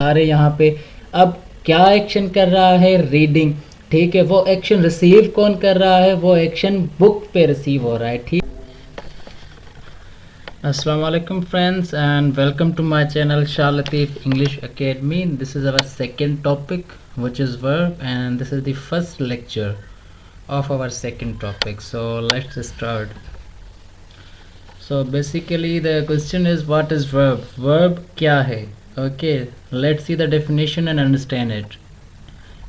सारे यहाँ पे। अब क्या एक्शन कर रहा है? रीडिंग। ठीक है, वो एक्शन रिसीव कौन कर रहा है? वो एक्शन बुक पे रिसीव हो रहा है। ठीक। अस्सलाम वालेकुम friends and welcome to my channel Shah Latif English Academy. This is our second topic which is verb, and this is the first lecture of our second topic. So let's start. So basically the question is, what is verb? Verb क्या है? Okay, let's see the definition and understand it.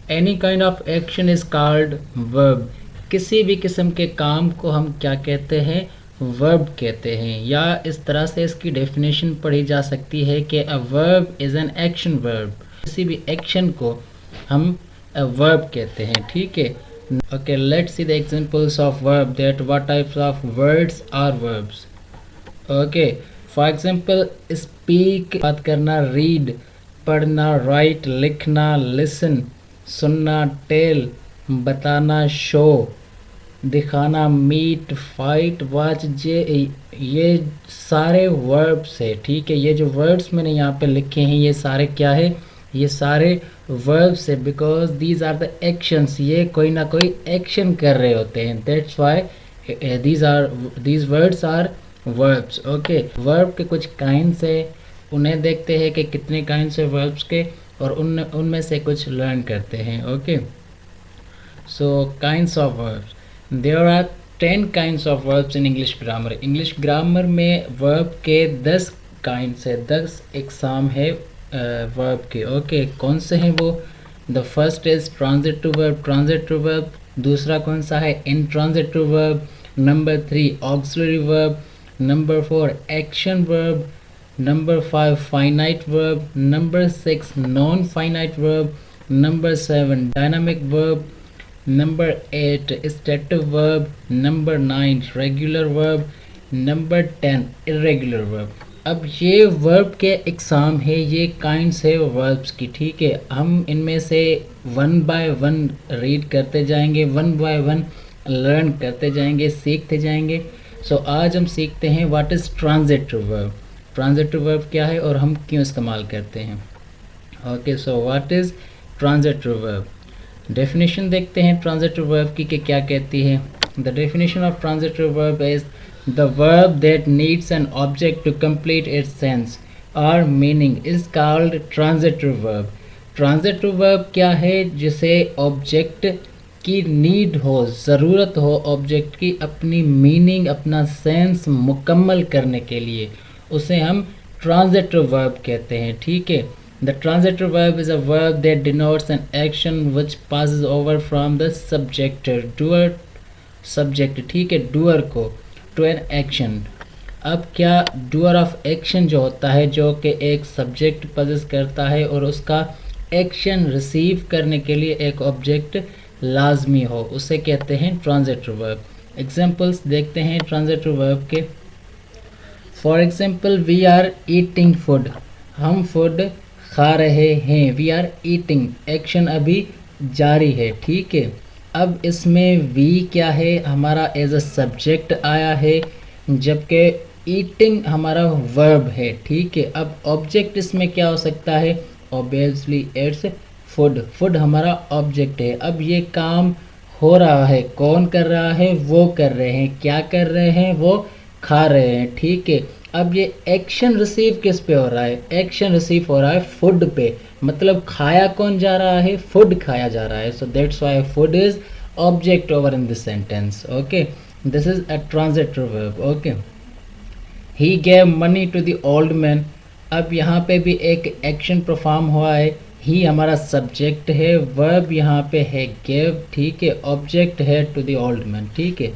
Any kind of action is called verb. किसी भी किस्म के काम को हम क्या कहते हैं? वर्ब कहते हैं। या इस तरह से इसकी डेफिनेशन पढ़ी जा सकती है कि a verb is an action verb. किसी भी एक्शन को हम अ वर्ब कहते हैं। ठीक है, okay, let's see the examples of verb, that what types of words are verbs. Okay, for example speak बात करना, रीड पढ़ना, राइट लिखना, लिसन सुनना, टेल बताना, शो दिखाना, मीट फाइट वॉच, ये सारे वर्ब्स है। ठीक है, ये जो वर्ड्स मैंने यहाँ पे लिखे हैं ये सारे क्या है? ये सारे वर्ब्स है, because these are the actions. ये कोई ना कोई एक्शन कर रहे होते हैं, that's why these words are verbs. Okay, verb के कुछ काइंड्स है, उन्हें देखते हैं कि कितने काइंड्स है वर्ब्स के, और उनमें से कुछ लर्न करते हैं। Okay, so kinds of verbs, there are 10 kinds of verbs in English grammar. English grammar में वर्ब के 10 काइंड्स है, 10 इकसाम है वर्ब के। ओके, कौन से हैं वो? The first is transitive verb, transitive verb. दूसरा कौन सा है? Intransitive verb. Number 3 auxiliary verb. Number 4 action verb. Number 5 finite verb. Number 6 non finite verb. Number 7 dynamic verb. Number 8 static verb. Number 9 regular verb. Number 10 irregular verb. अब ये verb के exam है, ये kinds है वर्ब्स की। ठीक है, हम इनमें से वन बाय वन रीड करते जाएंगे, वन बाय वन लर्न करते जाएंगे, सीखते जाएंगे। सो आज हम सीखते हैं what is transitive verb. Transitive verb क्या है और हम क्यों इस्तेमाल करते हैं। Okay, so what is transitive verb. Definition देखते हैं ट्रांजिटिव वर्ब की कि क्या कहती है। The definition of transitive verb is the verb that needs an object to complete its sense और meaning is called transitive verb. Transitive verb क्या है? जिसे ऑब्जेक्ट की नीड हो, ज़रूरत हो ऑब्जेक्ट की अपनी मीनिंग, अपना सेंस मुकम्मल करने के लिए, उसे हम ट्रांजिटिव वर्ब कहते हैं। ठीक है, the transitive verb is a verb that denotes an action which passes over from the subject doer subject, ठीक है, doer को to an action। अब क्या doer of action जो होता है, जो कि एक सब्जेक्ट possess करता है और उसका एक्शन रिसीव करने के लिए एक ऑब्जेक्ट लाजमी हो, उसे कहते हैं ट्रांजिटिव वर्ब। एग्जांपल्स देखते हैं ट्रांजिटिव वर्ब के। For example we are eating food, हम फूड खा रहे हैं। वी आर ईटिंग, एक्शन अभी जारी है। ठीक है, अब इसमें वी क्या है? हमारा एज अ सब्जेक्ट आया है, जबकि ईटिंग हमारा वर्ब है। ठीक है, अब ऑब्जेक्ट इसमें क्या हो सकता है? ऑब्वियसली इट्स फूड, फूड हमारा ऑब्जेक्ट है। अब ये काम हो रहा है, कौन कर रहा है? वो कर रहे हैं। क्या कर रहे हैं? वो खा रहे हैं। ठीक है, अब ये एक्शन रिसीव किस पे हो रहा है? एक्शन रिसीव हो रहा है फूड पे, मतलब खाया कौन जा रहा है? फूड खाया जा रहा है। So that's why food is object over in this sentence. Okay, this is a transitive verb. Okay, he gave money to the old man, अब यहाँ पे भी एक एक्शन परफॉर्म हुआ है। ही हमारा सब्जेक्ट है, वर्ब यहाँ पे है गेव। ठीक है, ऑब्जेक्ट है टू द ओल्ड मैन। ठीक है,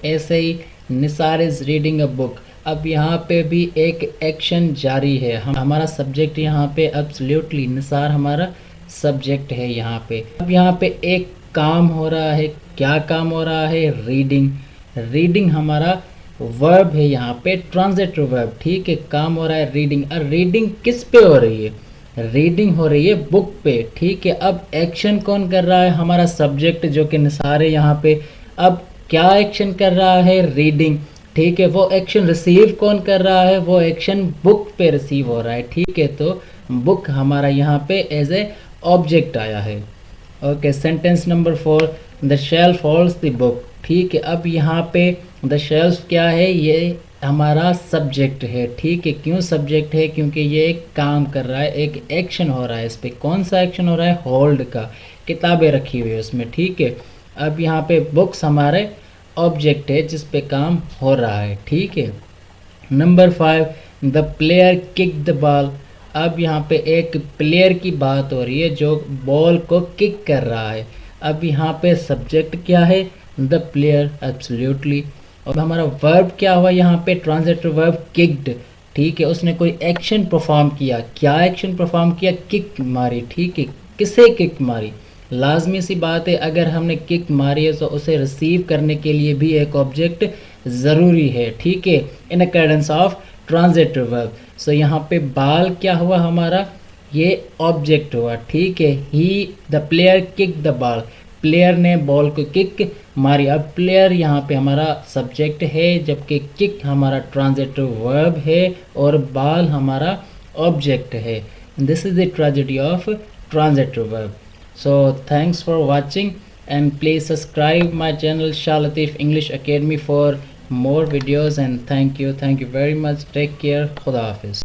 ऐसे ही Nisar is reading a book, अब यहाँ पे भी एक एक्शन जारी है। हमारा सब्जेक्ट यहाँ पे एब्सोल्युटली निसार हमारा सब्जेक्ट है यहाँ पे। अब यहाँ पे एक काम हो रहा है, क्या काम हो रहा है? रीडिंग, रीडिंग हमारा वर्ब है यहाँ पे, ट्रांजिटिव वर्ब। ठीक है, काम हो रहा है रीडिंग। और रीडिंग किस पे हो रही है? रीडिंग हो रही है बुक पे। ठीक है, अब एक्शन कौन कर रहा है? हमारा सब्जेक्ट जो कि निसार है यहाँ पे। अब क्या एक्शन कर रहा है? रीडिंग। ठीक है, वो एक्शन रिसीव कौन कर रहा है? वो एक्शन बुक पे रिसीव हो रहा है। ठीक है, तो बुक हमारा यहाँ पे एज ए ऑब्जेक्ट आया है। Okay, sentence number 4, the shelf holds the book. ठीक है, अब यहाँ पे द शेल्फ क्या है, ये हमारा सब्जेक्ट है। ठीक है, क्यों सब्जेक्ट है, क्योंकि ये एक काम कर रहा है, एक एक्शन हो रहा है इस पे। कौन सा एक्शन हो रहा है, होल्ड का, किताबें रखी हुई है उसमें। ठीक है, अब यहाँ पे बुक्स हमारे ऑब्जेक्ट है जिस पे काम हो रहा है। ठीक है, number 5, the player kick the ball. अब यहाँ पे एक प्लेयर की बात हो रही है जो बॉल को किक कर रहा है। अब यहाँ पे सब्जेक्ट क्या है, द प्लेयर, एब्सोल्युटली। और हमारा वर्ब क्या हुआ यहाँ पे, ट्रांजिटिव वर्ब किक्ड। ठीक है, उसने कोई एक्शन परफॉर्म किया। क्या एक्शन परफॉर्म किया, किक मारी। ठीक है, किसे किक मारी, लाजमी सी बात है अगर हमने किक मारी है तो उसे रिसीव करने के लिए भी एक ऑब्जेक्ट ज़रूरी है। ठीक है, in accordance of transitive verb. So यहाँ पे बाल क्या हुआ हमारा, ये ऑब्जेक्ट हुआ। ठीक है, he the player kick the ball, player ने बॉल को किक मारी। अब प्लेयर यहाँ पे हमारा सब्जेक्ट है जबकि किक हमारा ट्रांजिटिव वर्ब है और बॉल हमारा ऑब्जेक्ट है। This is the tragedy of transitive verb. So thanks for watching and please subscribe my channel Shah Latif English Academy for more videos, and thank you very much. Take care. Khuda Hafiz.